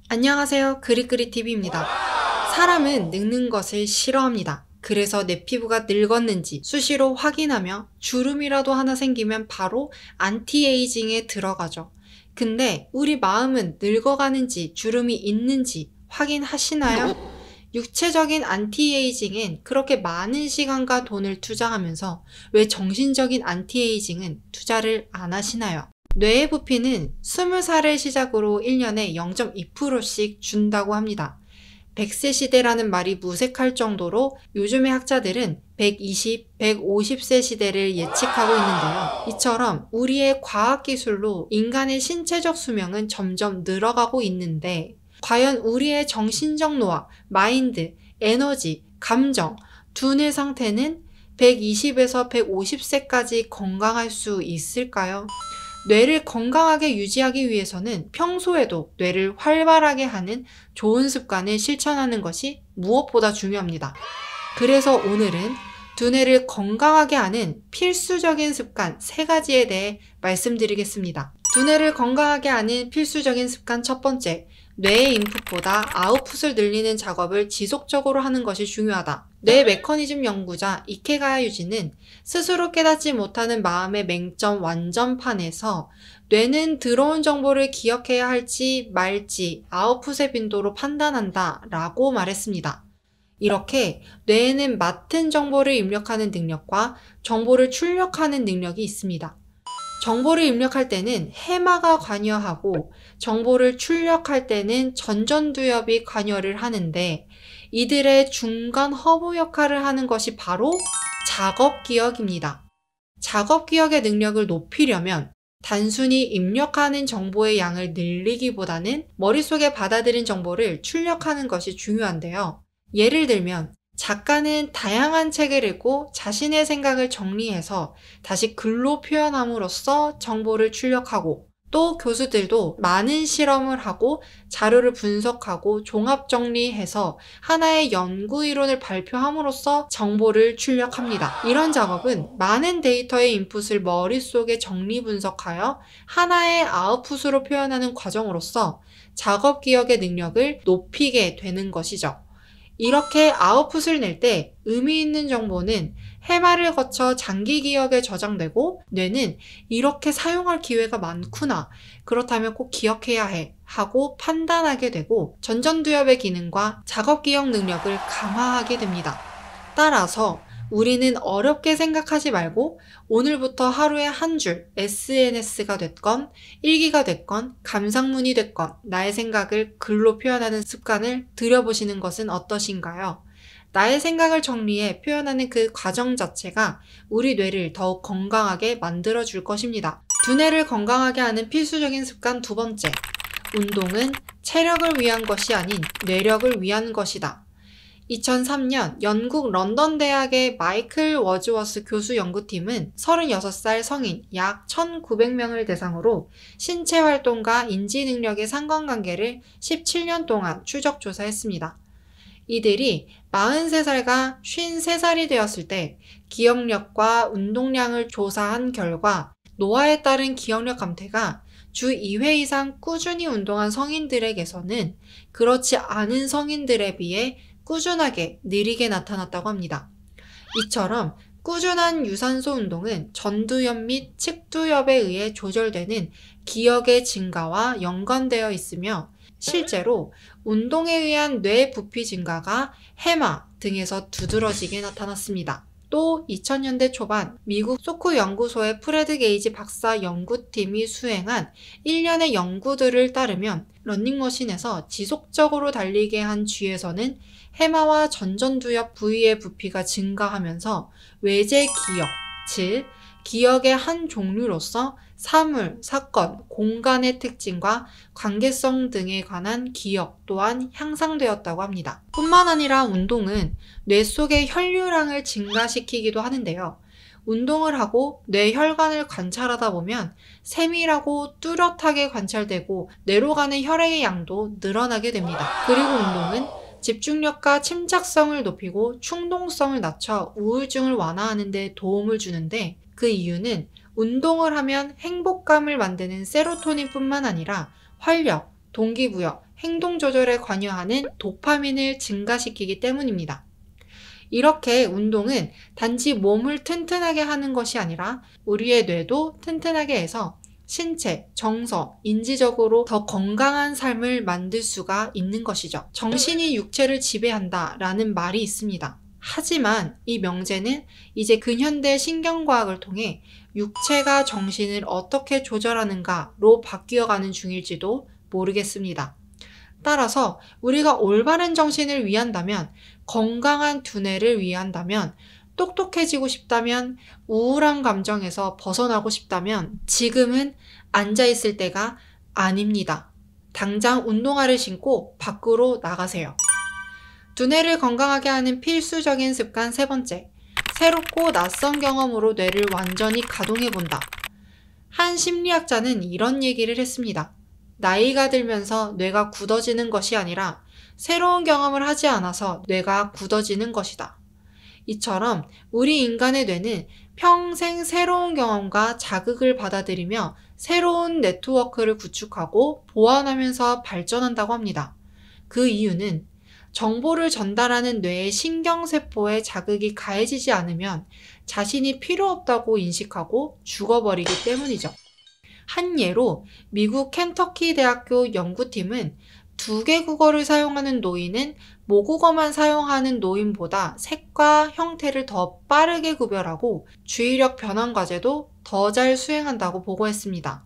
안녕하세요. 그릿그릿TV입니다. 사람은 늙는 것을 싫어합니다. 그래서 내 피부가 늙었는지 수시로 확인하며 주름이라도 하나 생기면 바로 안티에이징에 들어가죠. 근데 우리 마음은 늙어가는지 주름이 있는지 확인하시나요? 육체적인 안티에이징엔 그렇게 많은 시간과 돈을 투자하면서 왜 정신적인 안티에이징은 투자를 안 하시나요? 뇌의 부피는 20살을 시작으로 1년에 0.2%씩 준다고 합니다. 100세 시대라는 말이 무색할 정도로 요즘의 학자들은 120, 150세 시대를 예측하고 있는데요. 이처럼 우리의 과학기술로 인간의 신체적 수명은 점점 늘어가고 있는데 과연 우리의 정신적 노화, 마인드, 에너지, 감정, 두뇌 상태는 120에서 150세까지 건강할 수 있을까요? 뇌를 건강하게 유지하기 위해서는 평소에도 뇌를 활발하게 하는 좋은 습관을 실천하는 것이 무엇보다 중요합니다. 그래서 오늘은 두뇌를 건강하게 하는 필수적인 습관 3가지에 대해 말씀드리겠습니다. 두뇌를 건강하게 하는 필수적인 습관 첫 번째, 뇌의 인풋보다 아웃풋을 늘리는 작업을 지속적으로 하는 것이 중요하다. 뇌 메커니즘 연구자 이케가야 유지는 스스로 깨닫지 못하는 마음의 맹점 완전판에서 뇌는 들어온 정보를 기억해야 할지 말지 아웃풋의 빈도로 판단한다 라고 말했습니다. 이렇게 뇌에는 맡은 정보를 입력하는 능력과 정보를 출력하는 능력이 있습니다. 정보를 입력할 때는 해마가 관여하고 정보를 출력할 때는 전전두엽이 관여를 하는데 이들의 중간 허브 역할을 하는 것이 바로 작업기억입니다. 작업기억의 능력을 높이려면 단순히 입력하는 정보의 양을 늘리기보다는 머릿속에 받아들인 정보를 출력하는 것이 중요한데요. 예를 들면 작가는 다양한 책을 읽고 자신의 생각을 정리해서 다시 글로 표현함으로써 정보를 출력하고 또 교수들도 많은 실험을 하고 자료를 분석하고 종합 정리해서 하나의 연구 이론을 발표함으로써 정보를 출력합니다. 이런 작업은 많은 데이터의 인풋을 머릿속에 정리 분석하여 하나의 아웃풋으로 표현하는 과정으로서 작업 기억의 능력을 높이게 되는 것이죠. 이렇게 아웃풋을 낼 때 의미 있는 정보는 해마를 거쳐 장기 기억에 저장되고 뇌는 이렇게 사용할 기회가 많구나. 그렇다면 꼭 기억해야 해. 하고 판단하게 되고 전전두엽의 기능과 작업 기억 능력을 강화하게 됩니다. 따라서 우리는 어렵게 생각하지 말고 오늘부터 하루에 한 줄 SNS가 됐건 일기가 됐건 감상문이 됐건 나의 생각을 글로 표현하는 습관을 들여보시는 것은 어떠신가요? 나의 생각을 정리해 표현하는 그 과정 자체가 우리 뇌를 더욱 건강하게 만들어줄 것입니다. 두뇌를 건강하게 하는 필수적인 습관 두 번째, 운동은 체력을 위한 것이 아닌 뇌력을 위한 것이다. 2003년 영국 런던 대학의 마이클 워즈워스 교수 연구팀은 36살 성인 약 1,900명을 대상으로 신체 활동과 인지 능력의 상관관계를 17년 동안 추적 조사했습니다. 이들이 43살과 53살이 되었을 때 기억력과 운동량을 조사한 결과 노화에 따른 기억력 감퇴가 주 2회 이상 꾸준히 운동한 성인들에게서는 그렇지 않은 성인들에 비해 꾸준하게 느리게 나타났다고 합니다. 이처럼 꾸준한 유산소 운동은 전두엽 및 측두엽에 의해 조절되는 기억의 증가와 연관되어 있으며 실제로 운동에 의한 뇌 부피 증가가 해마 등에서 두드러지게 나타났습니다. 또 2000년대 초반 미국 소크 연구소의 프레드 게이지 박사 연구팀이 수행한 1년의 연구들을 따르면 러닝머신에서 지속적으로 달리게 한 쥐에서는 해마와 전전두엽 부위의 부피가 증가하면서 외제 기억, 즉 기억의 한 종류로서 사물, 사건, 공간의 특징과 관계성 등에 관한 기억 또한 향상되었다고 합니다. 뿐만 아니라 운동은 뇌 속의 혈류량을 증가시키기도 하는데요. 운동을 하고 뇌 혈관을 관찰하다 보면 세밀하고 뚜렷하게 관찰되고 뇌로 가는 혈액의 양도 늘어나게 됩니다. 그리고 운동은 집중력과 침착성을 높이고 충동성을 낮춰 우울증을 완화하는 데 도움을 주는데 그 이유는 운동을 하면 행복감을 만드는 세로토닌뿐만 아니라 활력, 동기부여, 행동 조절에 관여하는 도파민을 증가시키기 때문입니다. 이렇게 운동은 단지 몸을 튼튼하게 하는 것이 아니라 우리의 뇌도 튼튼하게 해서 신체, 정서, 인지적으로 더 건강한 삶을 만들 수가 있는 것이죠. 정신이 육체를 지배한다 라는 말이 있습니다. 하지만 이 명제는 이제 근현대 신경과학을 통해 육체가 정신을 어떻게 조절하는가로 바뀌어가는 중일지도 모르겠습니다. 따라서 우리가 올바른 정신을 위한다면, 건강한 두뇌를 위한다면, 똑똑해지고 싶다면, 우울한 감정에서 벗어나고 싶다면 지금은 앉아있을 때가 아닙니다. 당장 운동화를 신고 밖으로 나가세요. 두뇌를 건강하게 하는 필수적인 습관 세 번째, 새롭고 낯선 경험으로 뇌를 완전히 가동해본다. 한 심리학자는 이런 얘기를 했습니다. 나이가 들면서 뇌가 굳어지는 것이 아니라 새로운 경험을 하지 않아서 뇌가 굳어지는 것이다. 이처럼 우리 인간의 뇌는 평생 새로운 경험과 자극을 받아들이며 새로운 네트워크를 구축하고 보완하면서 발전한다고 합니다. 그 이유는 정보를 전달하는 뇌의 신경세포에 자극이 가해지지 않으면 자신이 필요 없다고 인식하고 죽어버리기 때문이죠. 한 예로 미국 켄터키 대학교 연구팀은 2개 국어를 사용하는 노인은 모국어만 사용하는 노인보다 색과 형태를 더 빠르게 구별하고 주의력 변환 과제도 더 잘 수행한다고 보고했습니다.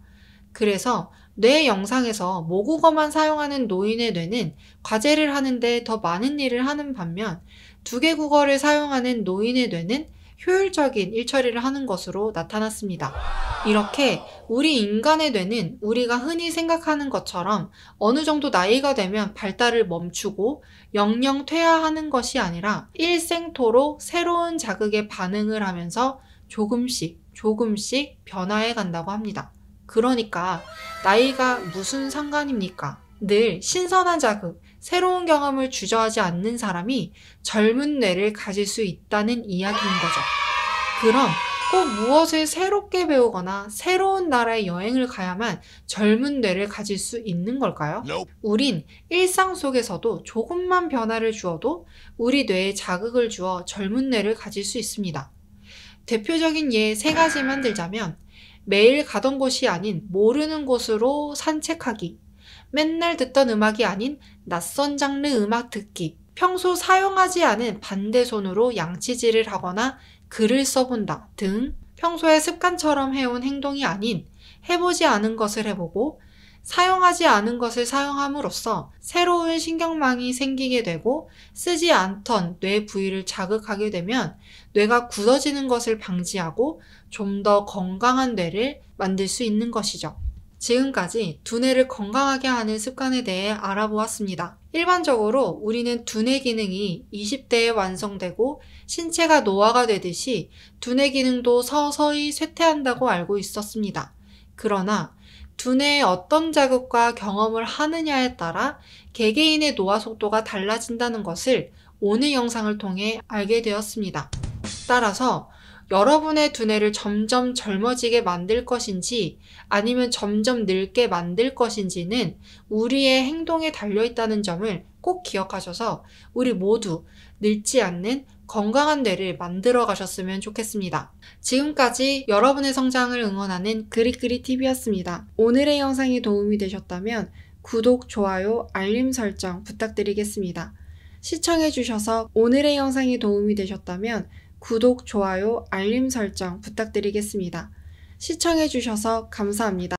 그래서 뇌 영상에서 모국어만 사용하는 노인의 뇌는 과제를 하는데 더 많은 일을 하는 반면 2개 국어를 사용하는 노인의 뇌는 효율적인 일처리를 하는 것으로 나타났습니다. 이렇게 우리 인간의 뇌는 우리가 흔히 생각하는 것처럼 어느 정도 나이가 되면 발달을 멈추고 영영 퇴화하는 것이 아니라 일생토록 새로운 자극에 반응을 하면서 조금씩 변화해 간다고 합니다. 그러니까 나이가 무슨 상관입니까? 늘 신선한 자극, 새로운 경험을 주저하지 않는 사람이 젊은 뇌를 가질 수 있다는 이야기인 거죠. 그럼 꼭 무엇을 새롭게 배우거나 새로운 나라에 여행을 가야만 젊은 뇌를 가질 수 있는 걸까요? 우린 일상 속에서도 조금만 변화를 주어도 우리 뇌에 자극을 주어 젊은 뇌를 가질 수 있습니다. 대표적인 예 3가지만 들자면 매일 가던 곳이 아닌 모르는 곳으로 산책하기, 맨날 듣던 음악이 아닌 낯선 장르 음악 듣기, 평소 사용하지 않은 반대손으로 양치질을 하거나 글을 써본다 등 평소에 습관처럼 해온 행동이 아닌 해보지 않은 것을 해보고 사용하지 않은 것을 사용함으로써 새로운 신경망이 생기게 되고 쓰지 않던 뇌 부위를 자극하게 되면 뇌가 굳어지는 것을 방지하고 좀 더 건강한 뇌를 만들 수 있는 것이죠. 지금까지 두뇌를 건강하게 하는 습관에 대해 알아보았습니다. 일반적으로 우리는 두뇌 기능이 20대에 완성되고 신체가 노화가 되듯이 두뇌 기능도 서서히 쇠퇴한다고 알고 있었습니다. 그러나 두뇌에 어떤 자극과 경험을 하느냐에 따라 개개인의 노화 속도가 달라진다는 것을 오늘 영상을 통해 알게 되었습니다. 따라서 여러분의 두뇌를 점점 젊어지게 만들 것인지 아니면 점점 늙게 만들 것인지는 우리의 행동에 달려있다는 점을 꼭 기억하셔서 우리 모두 늙지 않는 건강한 뇌를 만들어 가셨으면 좋겠습니다. 지금까지 여러분의 성장을 응원하는 그릿그릿TV였습니다. 오늘의 영상이 도움이 되셨다면 구독, 좋아요, 알림 설정 부탁드리겠습니다. 시청해주셔서 오늘의 영상이 도움이 되셨다면 구독, 좋아요, 알림 설정 부탁드리겠습니다. 시청해주셔서 감사합니다.